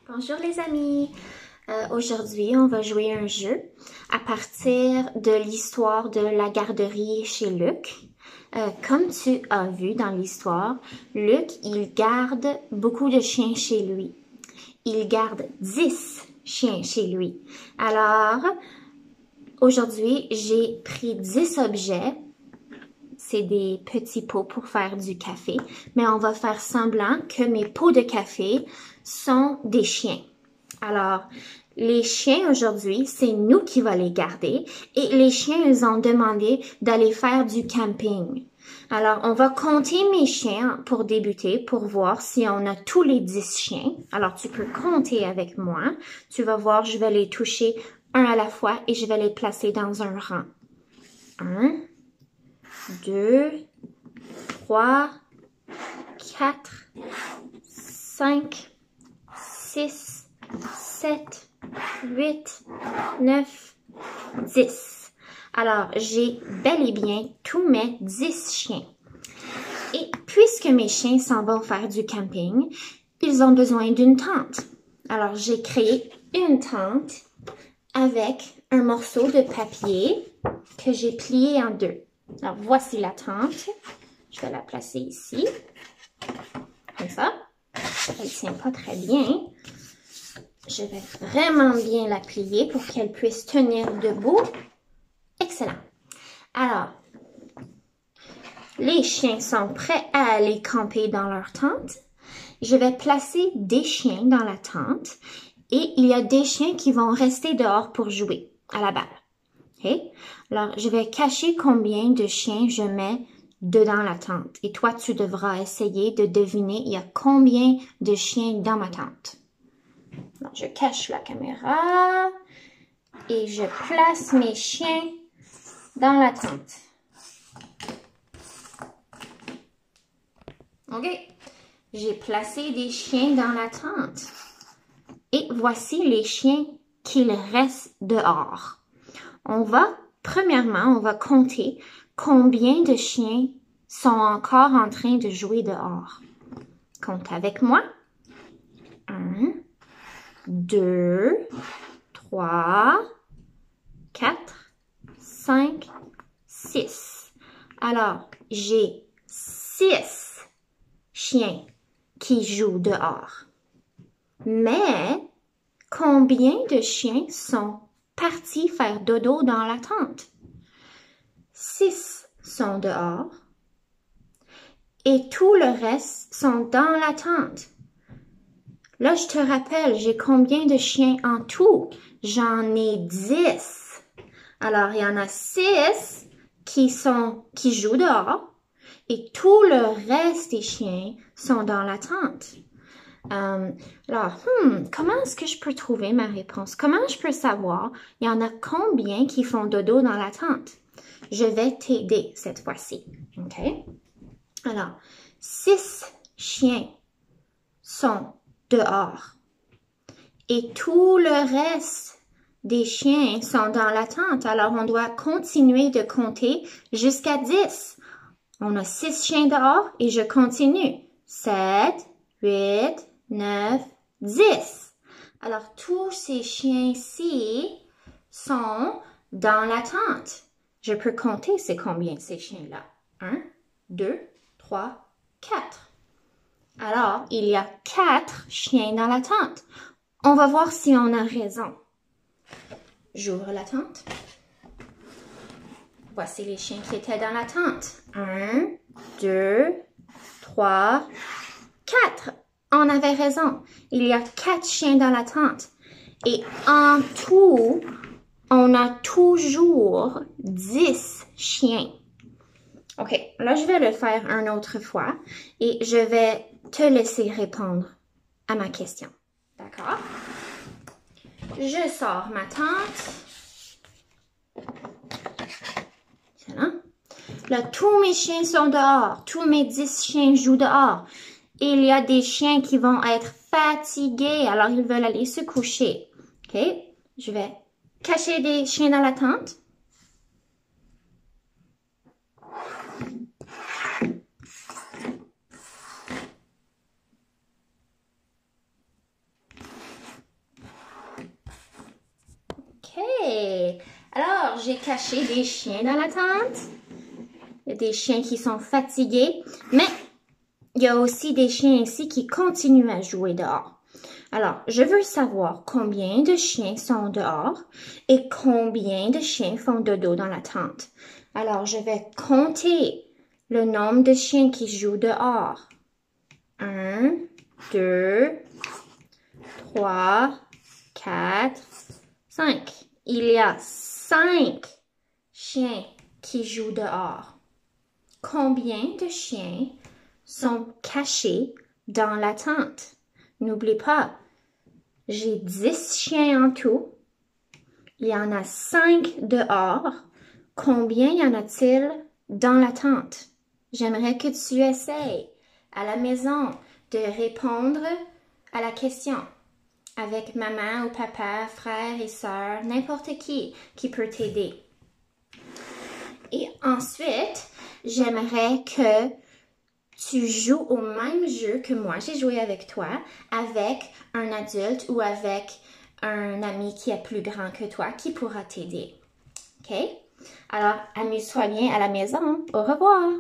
Bonjour les amis! Aujourd'hui, on va jouer un jeu à partir de l'histoire de la garderie chez Luc. Comme tu as vu dans l'histoire, Luc, il garde beaucoup de chiens chez lui. Il garde 10 chiens chez lui. Alors, aujourd'hui, j'ai pris 10 objets. C'est des petits pots pour faire du café, mais on va faire semblant que mes pots de café sont des chiens. Alors, les chiens aujourd'hui, c'est nous qui va les garder et les chiens, ils ont demandé d'aller faire du camping. Alors, on va compter mes chiens pour débuter, pour voir si on a tous les 10 chiens. Alors, tu peux compter avec moi. Tu vas voir, je vais les toucher un à la fois et je vais les placer dans un rang. 1, 2, 3, 4, 5, 6, 7, 8, 9, 10. Alors, j'ai bel et bien tous mes 10 chiens. Et puisque mes chiens s'en vont faire du camping, ils ont besoin d'une tente. Alors, j'ai créé une tente avec un morceau de papier que j'ai plié en deux. Alors, voici la tente. Je vais la placer ici. Comme ça. Elle ne tient pas très bien. Je vais vraiment bien la plier pour qu'elle puisse tenir debout. Excellent. Alors, les chiens sont prêts à aller camper dans leur tente. Je vais placer des chiens dans la tente et il y a des chiens qui vont rester dehors pour jouer à la balle. Okay? Alors, je vais cacher combien de chiens je mets dedans la tente. Et toi, tu devras essayer de deviner il y a combien de chiens dans ma tente. Alors, je cache la caméra et je place mes chiens dans la tente. OK. J'ai placé des chiens dans la tente. Et voici les chiens qu'il reste dehors. Premièrement, on va compter combien de chiens sont encore en train de jouer dehors. Compte avec moi. 1, 2, 3, 4, 5, 6. Alors, j'ai 6 chiens qui jouent dehors. Mais, combien de chiens sont partis faire dodo dans la tente? 6 sont dehors et tout le reste sont dans la tente. Là, je te rappelle, j'ai combien de chiens en tout? J'en ai 10. Alors, il y en a 6 qui jouent dehors et tout le reste des chiens sont dans la tente. Alors, comment est-ce que je peux trouver ma réponse? Comment je peux savoir il y en a combien qui font dodo dans la tente? Je vais t'aider cette fois-ci. OK? Alors, 6 chiens sont dehors. Et tout le reste des chiens sont dans la tente. Alors, on doit continuer de compter jusqu'à 10. On a 6 chiens dehors et je continue. 7, 8, 9, 10. Alors, tous ces chiens-ci sont dans la tente. Je peux compter c'est combien ces chiens-là. 1, 2, 3, 4. Alors, il y a 4 chiens dans la tente. On va voir si on a raison. J'ouvre la tente. Voici les chiens qui étaient dans la tente. 1, 2, 3, 4. On avait raison. Il y a 4 chiens dans la tente. Et en tout, on a toujours 10 chiens. OK, là, je vais le faire une autre fois et je vais te laisser répondre à ma question. D'accord? Je sors ma tente. Voilà. Là, tous mes chiens sont dehors. Tous mes 10 chiens jouent dehors. Et il y a des chiens qui vont être fatigués, alors ils veulent aller se coucher. OK? Je vais cacher des chiens dans la tente. Alors, j'ai caché des chiens dans la tente. Il y a des chiens qui sont fatigués, mais il y a aussi des chiens ici qui continuent à jouer dehors. Alors, je veux savoir combien de chiens sont dehors et combien de chiens font dodo dans la tente. Alors, je vais compter le nombre de chiens qui jouent dehors. 1, 2, 3, 4, 5. Il y a 5 chiens qui jouent dehors. Combien de chiens sont cachés dans la tente? N'oublie pas, j'ai 10 chiens en tout. Il y en a 5 dehors. Combien y en a-t-il dans la tente? J'aimerais que tu essayes à la maison de répondre à la question avec maman ou papa, frère et sœur, n'importe qui peut t'aider. Et ensuite, j'aimerais que tu joues au même jeu que moi j'ai joué avec toi, avec un adulte ou avec un ami qui est plus grand que toi qui pourra t'aider. OK? Alors, amuse-toi bien à la maison. Au revoir!